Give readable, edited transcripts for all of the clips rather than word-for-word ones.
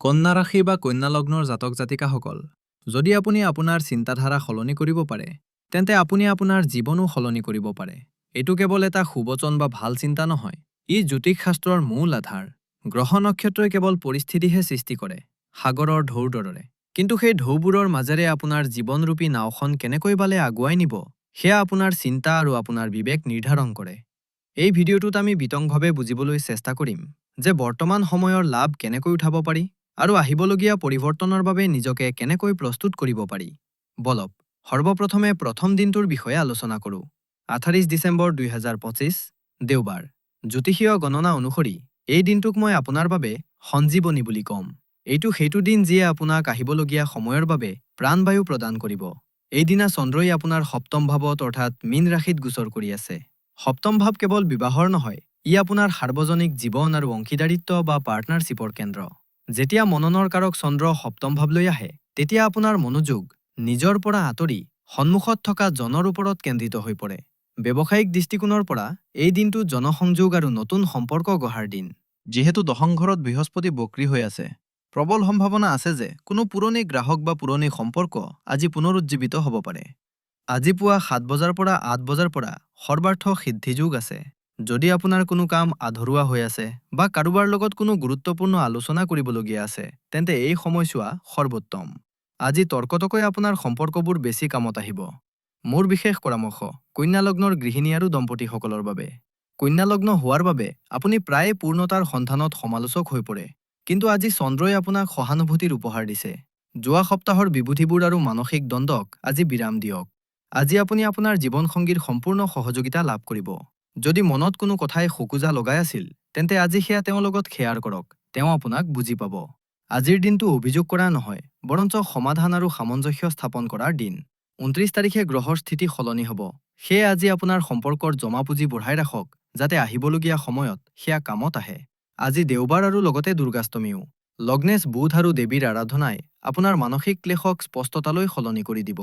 কন্যা ৰাশি বা কন্যা লগ্নৰ জাতক জাতিকাসকল, যদি আপুনি আপোনাৰ চিন্তাধাৰা সলনি কৰিব পাৰে, তেন্তে আপুনি আপোনাৰ জীৱনো সলনি কৰিব পাৰে। এইটো কেৱল এটা সুবচন বা ভাল চিন্তা নহয়, ই জ্যোতিষ শাস্ত্ৰৰ মূল আধাৰ। গ্ৰহ নক্ষত্ৰই কেৱল পৰিস্থিতিহে সৃষ্টি কৰে, সাগৰৰ ঢৌৰ দৰে। কিন্তু সেই ঢৌবোৰৰ মাজেৰে আপোনাৰ জীৱনৰূপী নাওখন কেনেকৈ বালে আগুৱাই নিব, সেয়া আপোনাৰ চিন্তা আৰু আপোনাৰ বিবেক নিৰ্ধাৰণ কৰে। এই ভিডিঅ'টোত আমি বিতংভাৱে বুজিবলৈ চেষ্টা কৰিম যে বৰ্তমান সময়ৰ লাভ কেনেকৈ উঠাব পাৰি আৰু আহিবলগীয়া পৰিৱৰ্তনৰ বাবে নিজকে কেনেকৈ প্ৰস্তুত কৰিব পাৰি। বলক সৰ্বপ্ৰথমে প্ৰথম দিনটোৰ বিষয়ে আলোচনা কৰোঁ। 28 ডিচেম্বৰ 2025, দেওবাৰ। জ্যোতিষীয় গণনা অনুসৰি এই দিনটোক মই আপোনাৰ বাবে সঞ্জীৱনী বুলি ক'ম। এইটো সেইটো দিন যিয়ে আপোনাক আহিবলগীয়া সময়ৰ বাবে প্ৰাণবায়ু প্ৰদান কৰিব। এইদিনা চন্দ্ৰই আপোনাৰ সপ্তম ভাৱত অৰ্থাৎ মীন ৰাশিত গোচৰ কৰি আছে। সপ্তম ভাৱ কেৱল বিবাহৰ নহয়, ই আপোনাৰ সাৰ্বজনিক জীৱন আৰু অংশীদাৰিত্ব বা পাৰ্টনাৰশ্বিপৰ কেন্দ্ৰ। যেতিয়া মননৰ কাৰক চন্দ্ৰ সপ্তম ভাৱলৈ আহে, তেতিয়া আপোনাৰ মনোযোগ নিজৰ পৰা আঁতৰি সন্মুখত থকা জনৰ ওপৰত কেন্দ্ৰিত হৈ পৰে। ব্যৱসায়িক দৃষ্টিকোণৰ পৰা এই দিনটো জনসংযোগ আৰু নতুন সম্পৰ্ক গঢ়াৰ দিন। যিহেতু দশম ঘৰত বৃহস্পতি বক্ৰী হৈ আছে, প্ৰবল সম্ভাৱনা আছে যে কোনো পুৰণি গ্ৰাহক বা পুৰণি সম্পৰ্ক আজি পুনৰুজ্জীৱিত হ'ব পাৰে। আজি পুৱা 7 বজাৰ পৰা 8 বজাৰ পৰা সৰ্বাৰ্থ সিদ্ধিযোগ আছে। যদি আপোনাৰ কোনো কাম আধৰুৱা হৈ আছে বা কাৰোবাৰ লগত কোনো গুৰুত্বপূৰ্ণ আলোচনা কৰিবলগীয়া আছে, তেন্তে এই সময়ছোৱা সৰ্বোত্তম। আজি তৰ্কতকৈ আপোনাৰ সম্পৰ্কবোৰ বেছি কামত আহিব। মোৰ বিশেষ পৰামৰ্শ কন্যা লগ্নৰ গৃহিণী আৰু দম্পতীসকলৰ বাবে। কন্যা লগ্ন হোৱাৰ বাবে আপুনি প্ৰায়ে পূৰ্ণতাৰ সন্ধানত সমালোচক হৈ পৰে, কিন্তু আজি চন্দ্ৰই আপোনাক সহানুভূতিৰ উপহাৰ দিছে। যোৱা সপ্তাহৰ বিবুধিবোৰ আৰু মানসিক দ্বন্দ্বক আজি বিৰাম দিয়ক। আজি আপুনি আপোনাৰ জীৱনসংগীৰ সম্পূৰ্ণ সহযোগিতা লাভ কৰিব। যদি মনত কোনো কথাই খোকোজা লগাই আছিল, তেন্তে আজি সেয়া তেওঁৰ লগত শ্বেয়াৰ কৰক, তেওঁ আপোনাক বুজি পাব। আজিৰ দিনটো অভিযোগ কৰা নহয়, বৰঞ্চ সমাধান আৰু সামঞ্জস্য স্থাপন কৰাৰ দিন। 29 তাৰিখে গ্ৰহৰ স্থিতি সলনি হ'ব, সেয়ে আজি আপোনাৰ সম্পৰ্কৰ জমা পুঁজি বঢ়াই ৰাখক, যাতে আহিবলগীয়া সময়ত সেয়া কামত আহে। আজি দেওবাৰ আৰু লগতে দুৰ্গাষ্টমীও। লগ্নেশ বুধ আৰু দেৱীৰ আৰাধনাই আপোনাৰ মানসিক ক্লেশক স্পষ্টতালৈ সলনি কৰি দিব।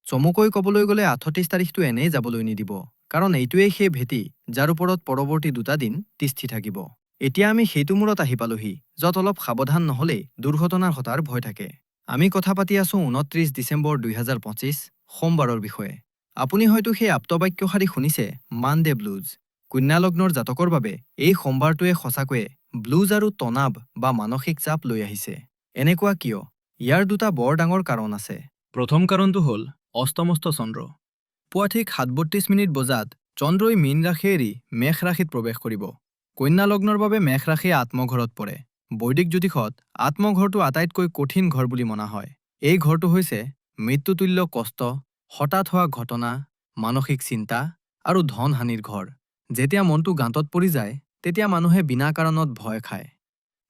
চমুকৈ ক'বলৈ গ'লে 38 তাৰিখটো এনেই যাবলৈ নিদিব, কাৰণ এইটোৱেই সেই ভেটি যাৰ ওপৰত পৰৱৰ্তী দুটা দিন তিষ্ঠি থাকিব। এতিয়া আমি সেইটো মূৰত আহি পালোহি য'ত অলপ সাৱধান নহ'লেই দুৰ্ঘটনাৰ হতাৰ ভয় থাকে। আমি কথা পাতি আছোঁ 29 ডিচেম্বৰ 2025, সোমবাৰৰ বিষয়ে। আপুনি হয়তো সেই আপ্তবাক্যশাৰী শুনিছে, মানডে ব্লুজ। কন্যা লগ্নৰ জাতকৰ বাবে এই সোমবাৰটোৱে সঁচাকৈয়ে ব্লুজ আৰু তনাব বা মানসিক চাপ লৈ আহিছে। এনেকুৱা কিয়? ইয়াৰ দুটা বৰ ডাঙৰ কাৰণ আছে। প্ৰথম কাৰণটো হ'ল অস্তমস্ত চন্দ্ৰ। পুৱা ঠিক 7:32 বজাত চন্দ্ৰই মীন ৰাশি এৰি মেষ ৰাশিত প্ৰৱেশ কৰিব। কন্যা লগ্নৰ বাবে মেষ ৰাশি আত্মঘৰত পৰে। বৈদিক জ্যোতিষত আত্মঘৰটো আটাইতকৈ কঠিন ঘৰ বুলি মনা হয়। এই ঘৰটো হৈছে মৃত্যুতুল্য কষ্ট, হঠাৎ হোৱা ঘটনা, মানসিক চিন্তা আৰু ধন হানিৰ ঘৰ। যেতিয়া মনটো গাঁতত পৰি যায়, তেতিয়া মানুহে বিনা কাৰণত ভয় খায়।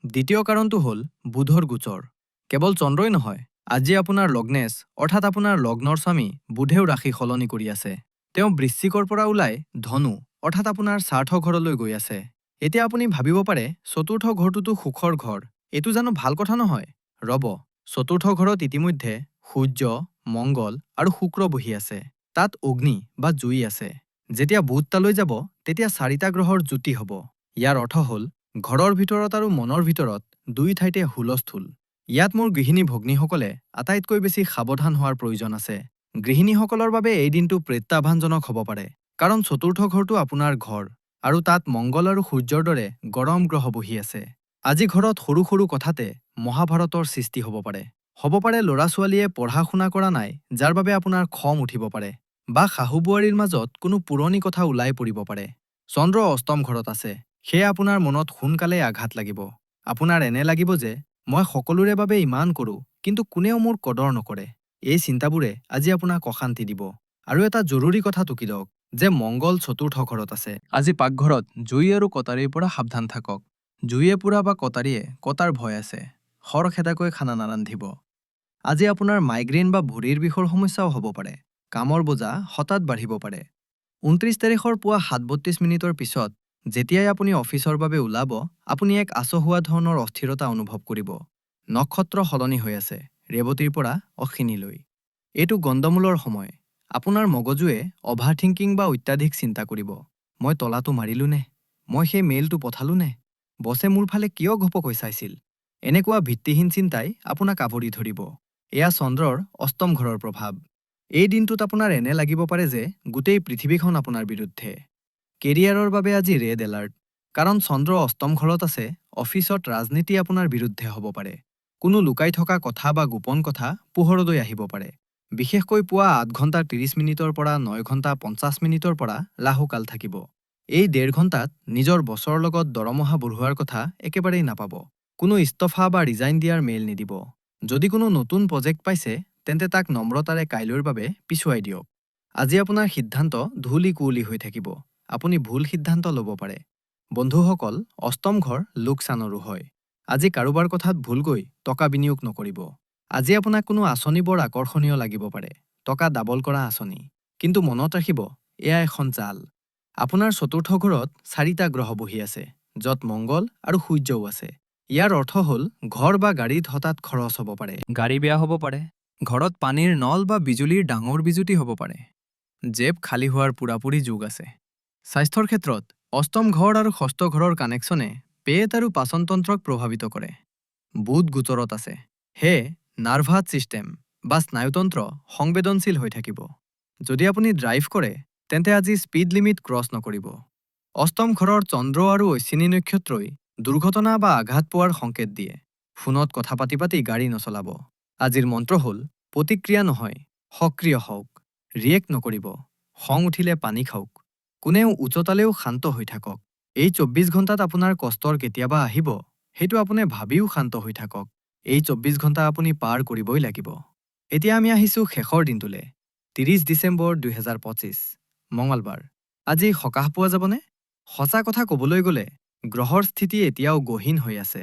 দ্বিতীয় কাৰণটো হ'ল বুধৰ গোচৰ। কেৱল চন্দ্ৰই নহয়, আজি আপোনাৰ লগ্নেশ অৰ্থাৎ আপোনাৰ লগ্নৰ স্বামী বুধেও ৰাশি সলনি কৰি আছে। তেওঁ বৃশ্চিকৰ পৰা ওলাই ধনু অৰ্থাৎ আপোনাৰ স্বাৰ্থ ঘৰলৈ গৈ আছে। এতিয়া আপুনি ভাবিব পাৰে, চতুৰ্থ ঘৰটোতো সুখৰ ঘৰ, এইটো জানো ভাল কথা নহয়? ৰ'ব, চতুৰ্থ ঘৰত ইতিমধ্যে সূৰ্য, মংগল আৰু শুক্ৰ বহি আছে। তাত অগ্নি বা জুই আছে। যেতিয়া বুধ তালৈ যাব, তেতিয়া 4টা গ্ৰহৰ যুতি হ'ব। ইয়াৰ অৰ্থ হ'ল ঘৰৰ ভিতৰত আৰু মনৰ ভিতৰত দুই ঠাইতে হুলস্থুল। ইয়াত মোৰ গৃহিণী ভগ্নীসকলে আটাইতকৈ বেছি সাৱধান হোৱাৰ প্ৰয়োজন আছে। গৃহিণীসকলৰ বাবে এই দিনটো প্ৰত্যাহ্বানজনক হ'ব পাৰে, কাৰণ চতুৰ্থ ঘৰটো আপোনাৰ ঘৰ আৰু তাত মংগল আৰু সূৰ্যৰ দৰে গৰম গ্ৰহ বহি আছে। আজি ঘৰত সৰু সৰু কথাতে মহাভাৰতৰ সৃষ্টি হ'ব পাৰে। হ'ব পাৰে ল'ৰা-ছোৱালীয়ে পঢ়া শুনা কৰা নাই, যাৰ বাবে আপোনাৰ খং উঠিব পাৰে, বা শাহু বোৱাৰীৰ মাজত কোনো পুৰণি কথা ওলাই পৰিব পাৰে। চন্দ্ৰ অষ্টম ঘৰত আছে, সেয়ে আপোনাৰ মনত সোনকালে আঘাত লাগিব। আপোনাৰ এনে লাগিব যে মই সকলোৰে বাবে ইমান কৰোঁ, কিন্তু কোনেও মোৰ কদৰ নকৰে। এই চিন্তাবোৰে আজি আপোনাক অশান্তি দিব। আৰু এটা জৰুৰী কথা টুকি লওক যে মংগল চতুৰ্থ ঘৰত আছে। আজি পাকঘৰত জুই আৰু কটাৰীৰ পৰা সাৱধান থাকক। জুইয়ে পোৰা বা কটাৰীয়ে কটাৰ ভয় আছে। খৰখেদাকৈ খানা নাৰান্ধিব। আজি আপোনাৰ মাইগ্ৰেইন বা ভৰিৰ বিষৰ সমস্যাও হ'ব পাৰে। কামৰ বোজা হঠাৎ বাঢ়িব পাৰে। 29 তাৰিখৰ পুৱা 7:32 পিছত যেতিয়াই আপুনি অফিচৰ বাবে ওলাব, আপুনি এক আচহুৱা ধৰণৰ অস্থিৰতা অনুভৱ কৰিব। নক্ষত্ৰ সলনি হৈ আছে, ৰেৱতীৰ পৰা অশ্বিনীলৈ। এইটো গণ্ডমূলৰ সময়। আপোনাৰ মগজুৱে অভাৰথিংকিং বা অত্যাধিক চিন্তা কৰিব। মই তলাটো মাৰিলো নে? মই সেই মেইলটো পঠালো নে? বছে মোৰ ফালে কিয় ঘপকৈ চাইছিল? এনেকুৱা ভিত্তিহীন চিন্তাই আপোনাক আৱৰি ধৰিব। এয়া চন্দ্ৰৰ অষ্টম ঘৰৰ প্ৰভাৱ। এই দিনটোত আপোনাৰ এনে লাগিব পাৰে যে গোটেই পৃথিৱীখন আপোনাৰ বিৰুদ্ধে। কেৰিয়াৰৰ বাবে আজি ৰেড এলাৰ্ট। কাৰণ চন্দ্ৰ অষ্টম ঘৰত আছে, অফিচত ৰাজনীতি আপোনাৰ বিৰুদ্ধে হ'ব পাৰে। কোনো লুকাই থকা কথা বা গোপন কথা পোহৰলৈ আহিব পাৰে। বিশেষকৈ পুৱা ৮ ঘণ্টা ৩০ মিনিটৰ পৰা ৯ ঘণ্টা ৫০ মিনিটৰ পৰা ৰাহুকাল থাকিব। এই ১.৫ ঘণ্টাত নিজৰ বছৰ লগত দৰমহা বঢ়োৱাৰ কথা একেবাৰেই নাপাব। কোনো ইস্তফা বা ৰিজাইন দিয়াৰ মেইল নিদিব। যদি কোনো নতুন প্ৰজেক্ট পাইছে, তেন্তে তাক নম্ৰতাৰে কাইলৈৰ বাবে পিছুৱাই দিয়ক। আজি আপোনাৰ সিদ্ধান্ত ধূলি কুঁৱলী হৈ থাকিব। আপুনি ভুল সিদ্ধান্ত ল'ব পাৰে। বন্ধুসকল, অষ্টম ঘৰ লোকচানৰো হয়। আজি কাৰোবাৰ কথাত ভুলকৈ টকা বিনিয়োগ নকৰিব। আজি আপোনাক কোনো আঁচনি বৰ আকৰ্ষণীয় লাগিব পাৰে, টকা ডাবল কৰা আঁচনি। কিন্তু মনত ৰাখিব, এয়া এখন জাল। আপোনাৰ চতুৰ্থ ঘৰত ৪টা গ্ৰহ বহি আছে, য'ত মংগল আৰু সূৰ্যও আছে। ইয়াৰ অৰ্থ হ'ল ঘৰ বা গাড়ীত হঠাৎ খৰচ হ'ব পাৰে। গাড়ী বেয়া হ'ব পাৰে। ঘৰত পানীৰ নল বা বিজুলীৰ ডাঙৰ বিজুতি হ'ব পাৰে। জেপ খালী হোৱাৰ পুৰাপুৰি যোগ আছে। স্বাস্থ্যৰ ক্ষেত্ৰত অষ্টম ঘৰ আৰু ষষ্ঠ ঘৰৰ কানেকশ্যনে পেট আৰু পাচনতন্ত্ৰক প্ৰভাৱিত কৰে। বুধ গোচৰত আছে। সেয়ে নাৰ্ভাছ ছিষ্টেম বা স্নায়ুতন্ত্ৰ সংবেদনশীল হৈ থাকিব। যদি আপুনি ড্ৰাইভ কৰে, তেন্তে আজি স্পীড লিমিট ক্ৰছ নকৰিব। অষ্টম ঘৰৰ চন্দ্ৰ আৰু অশ্বিনী নক্ষত্ৰই দুৰ্ঘটনা বা আঘাত পোৱাৰ সংকেত দিয়ে। ফোনত কথা পাতি পাতি গাড়ী নচলাব। আজিৰ মন্ত্ৰ হ'ল প্ৰতিক্ৰিয়া নহয়, সক্ৰিয় হওক। ৰিয়েক্ট নকৰিব। খং উঠিলে পানী খাওক। কোনেও উচতালেও শান্ত হৈ থাকক। এই ২৪ ঘণ্টাত আপোনাৰ কষ্টৰ কেতিয়াবা আহিব, সেইটো আপুনি ভাবিও শান্ত হৈ থাকক। এই ২৪ ঘণ্টা আপুনি পাৰ কৰিবই লাগিব। এতিয়া আমি আহিছোঁ শেষৰ দিনটোলৈ। ৩০ ডিচেম্বৰ ২০২৫, মঙলবাৰ। আজি সকাহ পোৱা যাবনে? সঁচা কথা ক'বলৈ গ'লে, গ্ৰহৰ স্থিতি এতিয়াও গহীন হৈ আছে।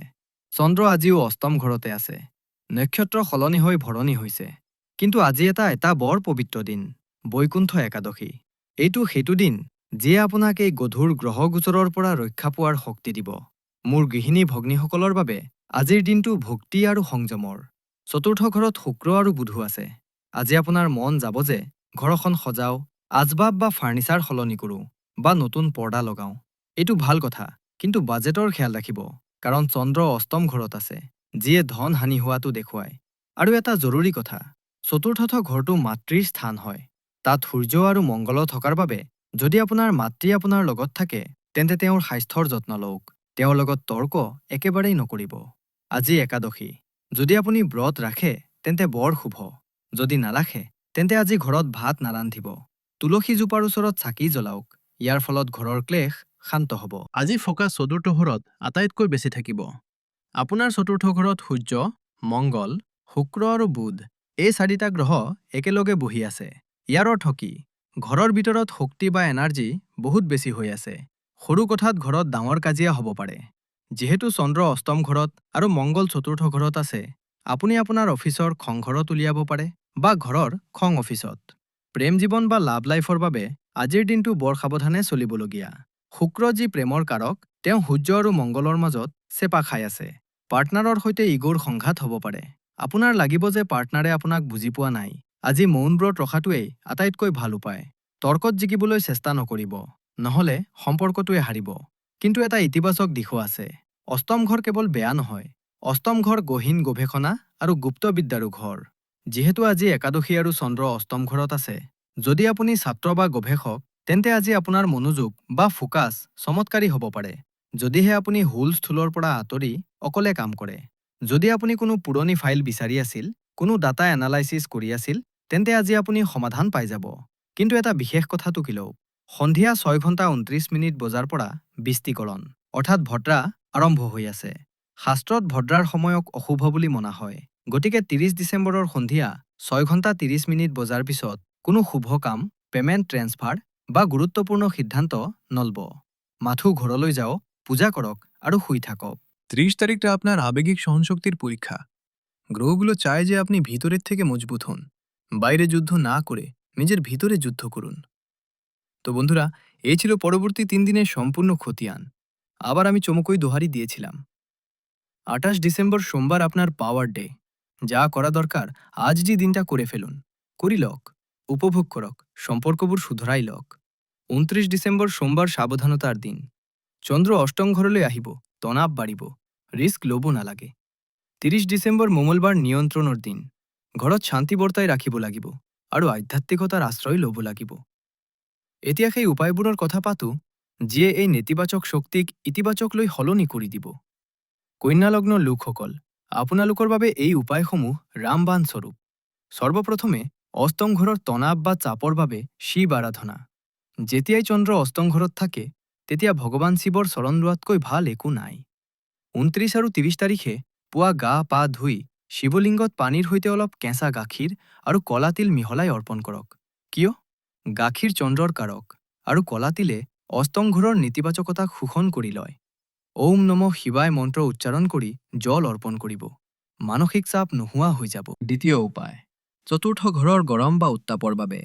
চন্দ্ৰ আজিও অষ্টম ঘৰতে আছে। নক্ষত্ৰ সলনি হৈ ভৰণী হৈছে। কিন্তু আজি এটা বৰ পবিত্ৰ দিন, বৈকুণ্ঠ একাদশী। এইটো সেইটো দিন, যিয়ে আপোনাক এই গধুৰ গ্ৰহগোচৰৰ পৰা ৰক্ষা পোৱাৰ শক্তি দিব। মোৰ গৃহিণী ভগ্নীসকলৰ বাবে আজিৰ দিনটো ভক্তি আৰু সংযমৰ। চতুৰ্থ ঘৰত শুক্ৰ আৰু বুধো আছে। আজি আপোনাৰ মন যাব যে ঘৰখন সজাওঁ, আচবাব বা ফাৰ্ণিচাৰ সলনি কৰোঁ, বা নতুন পৰ্দা লগাওঁ। এইটো ভাল কথা, কিন্তু বাজেটৰ খেয়াল ৰাখিব, কাৰণ চন্দ্ৰ অষ্টম ঘৰত আছে, যিয়ে ধন হানি হোৱাটো দেখুৱায়। আৰু এটা জৰুৰী কথা, চতুৰ্থ ঘৰটো মাতৃৰ স্থান হয়। তাত সূৰ্য আৰু মংগল থকাৰ বাবে যদি আপোনাৰ মাতৃ আপোনাৰ লগত থাকে, তেন্তে তেওঁৰ স্বাস্থ্যৰ যত্ন লওক। তেওঁৰ লগত তৰ্ক একেবাৰেই নকৰিব। আজি একাদশী। যদি আপুনি ব্ৰত ৰাখে, তেন্তে বৰ শুভ। যদি নাৰাখে, তেন্তে আজি ঘৰত ভাত নাৰান্ধিব। তুলসী জোপাৰ ওচৰত চাকি জ্বলাওক। ইয়াৰ ফলত ঘৰৰ ক্লেশ শান্ত হ'ব। আজি ফকাছ চতুৰ্থ ঘৰত আটাইতকৈ বেছি থাকিব। আপোনাৰ চতুৰ্থ ঘৰত সূৰ্য, মংগল, শুক্ৰ আৰু বুধ, এই ৪টা গ্ৰহ একেলগে বহি আছে। ইয়াৰ অৰ্থ কি? ঘৰৰ ভিতৰত শক্তি বা এনাৰ্জি বহুত বেছি হৈ আছে। সৰু কথাত ঘৰত ডাঙৰ কাজিয়া হ'ব পাৰে। যিহেতু চন্দ্ৰ অষ্টম ঘৰত আৰু মংগল চতুৰ্থ ঘৰত আছে, আপুনি আপোনাৰ অফিচৰ খং ঘৰত উলিয়াব পাৰে, বা ঘৰৰ খং অফিচত। প্ৰেম জীৱন বা লাভ লাইফৰ বাবে আজিৰ দিনটো বৰ সাৱধানে চলিবলগীয়া। শুক্ৰ যি প্ৰেমৰ কাৰক, তেওঁ সূৰ্য আৰু মংগলৰ মাজত চেপা খাই আছে। পাৰ্টনাৰৰ সৈতে ইগোৰ সংঘাত হ'ব পাৰে। আপোনাৰ লাগিব যে পাৰ্টনাৰে আপোনাক বুজি পোৱা নাই। আজি মৌন ব্ৰত ৰখাটোৱেই আটাইতকৈ ভাল উপায়। তৰ্কত জিকিবলৈ চেষ্টা নকৰিব, নহ'লে সম্পৰ্কটোৱে হাৰিব। কিন্তু এটা ইতিবাচক দিশো আছে। অষ্টম ঘৰ কেৱল বেয়া নহয়। অষ্টম ঘৰ গহীন গৱেষণা আৰু গুপ্তবিদ্যাৰো ঘৰ। যিহেতু আজি একাদশী আৰু চন্দ্ৰ অষ্টম ঘৰত আছে, যদি আপুনি ছাত্ৰ বা গৱেষক, তেন্তে আজি আপোনাৰ মনোযোগ বা ফোকাছ চমৎকাৰী হ'ব পাৰে। যদিহে আপুনি হুলস্থুলৰ পৰা আঁতৰি অকলে কাম কৰে। যদি আপুনি কোনো পুৰণি ফাইল বিচাৰি আছিল, কোনো ডাটা এনালাইচিছ কৰি আছিল, তেন্তে আজি আপুনি সমাধান পাই যাব। কিন্তু এটা বিশেষ কথা টুকি লওক। সন্ধিয়া ৬ ঘণ্টা ২৯ মিনিট বজাৰ পৰা বৃষ্টিকৰণ, অৰ্থাৎ ভদ্ৰা আৰম্ভ হৈ আছে। শাস্ত্ৰত ভদ্ৰাৰ সময়ক অশুভ বুলি মনা হয়। গতিকে ৩০ ডিচেম্বৰৰ সন্ধিয়া ৬ ঘণ্টা ৩০ মিনিট বজাৰ পিছত কোনো শুভ কাম, পেমেণ্ট ট্ৰেন্সফাৰ বা গুৰুত্বপূৰ্ণ সিদ্ধান্ত নলব। মাথো ঘৰলৈ যাওক, পূজা কৰক আৰু শুই থাকক। ৩০ তারিখটা আপনার আবেগিক সহনশক্তির পরীক্ষা। গ্রহগুলো চায় যে আপনি ভিতরের থেকে মজবুত হন। বাইরে যুদ্ধ না করে নিজের ভিতরে যুদ্ধ করুন। তো বন্ধুরা, এই ছিল পরবর্তী ৩ দিনের সম্পূর্ণ খতিয়ান। আবার আমি চমকই দোহারি দিয়েছিলাম। ২৮ ডিসেম্বর সোমবার আপনার পাওয়ার ডে। যা করা দরকার আজই দিনটা করে ফেলুন। করি লক, উপভোগ করক, সম্পৰ্কবোৰ শুধৰাই লক। ২৯ ডিসেম্বৰ সোমবাৰ সাৱধানতাৰ দিন। চন্দ্ৰ অষ্টম ঘৰলৈ আহিব, তনাৱ বাঢ়িব, ৰিস্ক ল'ব নালাগে। 30 ডিচেম্বৰ মঙলবাৰ নিয়ন্ত্ৰণৰ দিন। ঘৰত শান্তি বৰ্তাই ৰাখিব লাগিব আৰু আধ্যাত্মিকতাৰ আশ্ৰয় ল'ব লাগিব। এতিয়া সেই উপায়বোৰৰ কথা পাতোঁ, যিয়ে এই নেতিবাচক শক্তিক ইতিবাচকলৈ সলনি কৰি দিব। কন্যা লগ্নৰ লোকসকল, আপোনালোকৰ বাবে এই উপায়সমূহ ৰামবাণ স্বৰূপ। সৰ্বপ্ৰথমে অষ্টম ঘৰৰ তনাৱ বা চাপৰ বাবে শিৱ আৰাধনা। যেতিয়াই চন্দ্ৰ অষ্টম ঘৰত থাকে, তেতিয়া ভগৱান শিৱৰ চৰণ লোৱাতকৈ ভাল একো নাই। 29 আৰু 30 তাৰিখে পুৱা গা পা ধুই শিৱলিংগত পানীৰ সৈতে অলপ কেঁচা গাখীৰ আৰু কলা তিল মিহলাই অৰ্পণ কৰক। কিয়? গাখীৰ চন্দ্ৰৰ কাৰক আৰু কলা তিলে অষ্টম ঘৰৰ নেতিবাচকতাক শোষণ কৰি লয়। ওম নমঃ শিৱায় মন্ত্ৰ উচ্চাৰণ কৰি জল অৰ্পণ কৰিব। মানসিক চাপ নোহোৱা হৈ যাব। দ্বিতীয় উপায়, চতুৰ্থ ঘৰৰ গৰম বা উত্তাপৰ বাবে।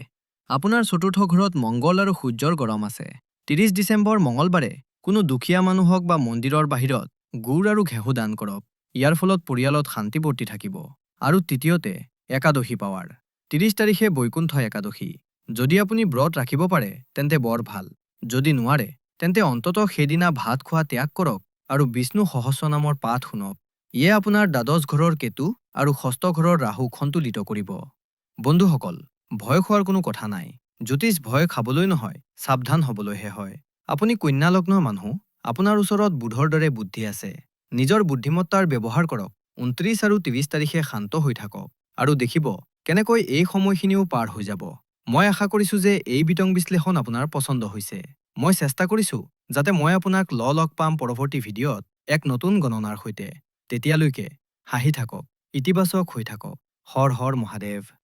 আপোনাৰ চতুৰ্থ ঘৰত মংগল আৰু সূৰ্যৰ গৰম আছে। 30 ডিচেম্বৰ মঙলবাৰে কোনো দুখীয়া মানুহক বা মন্দিৰৰ বাহিৰত গুড় আৰু ঘেঁহু দান কৰক। ইয়াৰ ফলত পৰিয়ালত শান্তি বৰ্তি থাকিব। আৰু তৃতীয়তে, একাদশী পাৱাৰ। 30 তাৰিখে বৈকুণ্ঠ একাদশী। যদি আপুনি ব্ৰত ৰাখিব পাৰে তেন্তে বৰ ভাল। যদি নোৱাৰে তেন্তে অন্ততঃ সেইদিনা ভাত খোৱা ত্যাগ কৰক আৰু বিষ্ণু সহস্ৰনামৰ পাঠ শুনক। ইয়ে আপোনাৰ দ্বাদশ ঘৰৰ কেতু আৰু ষষ্ঠ ঘৰৰ ৰাহুক সন্তুলিত কৰিব। বন্ধুসকল, ভয় খোৱাৰ কোনো কথা নাই। জ্যোতিষ ভয় খাবলৈ নহয়, সাৱধান হ'বলৈহে হয়। আপুনি কন্যা লগ্নৰ মানুহ, আপোনাৰ ওচৰত বুধৰ দৰে বুদ্ধি আছে। নিজৰ বুদ্ধিমত্তাৰ ব্যৱহাৰ কৰক। 29 আৰু 30 তাৰিখে শান্ত হৈ থাকক আৰু দেখিব কেনেকৈ এই সময়খিনিও পাৰ হৈ যাব। মই আশা কৰিছোঁ যে এই বিতং বিশ্লেষণ আপোনাৰ পছন্দ হৈছে। মই চেষ্টা কৰিছোঁ যাতে মই আপোনাক লগ পাম পৰৱৰ্তী ভিডিঅ'ত এক নতুন গণনাৰ সৈতে। তেতিয়ালৈকে হাঁহি থাকক, ইতিবাচক হৈ থাকক। হৰ হৰ মহাদেৱ।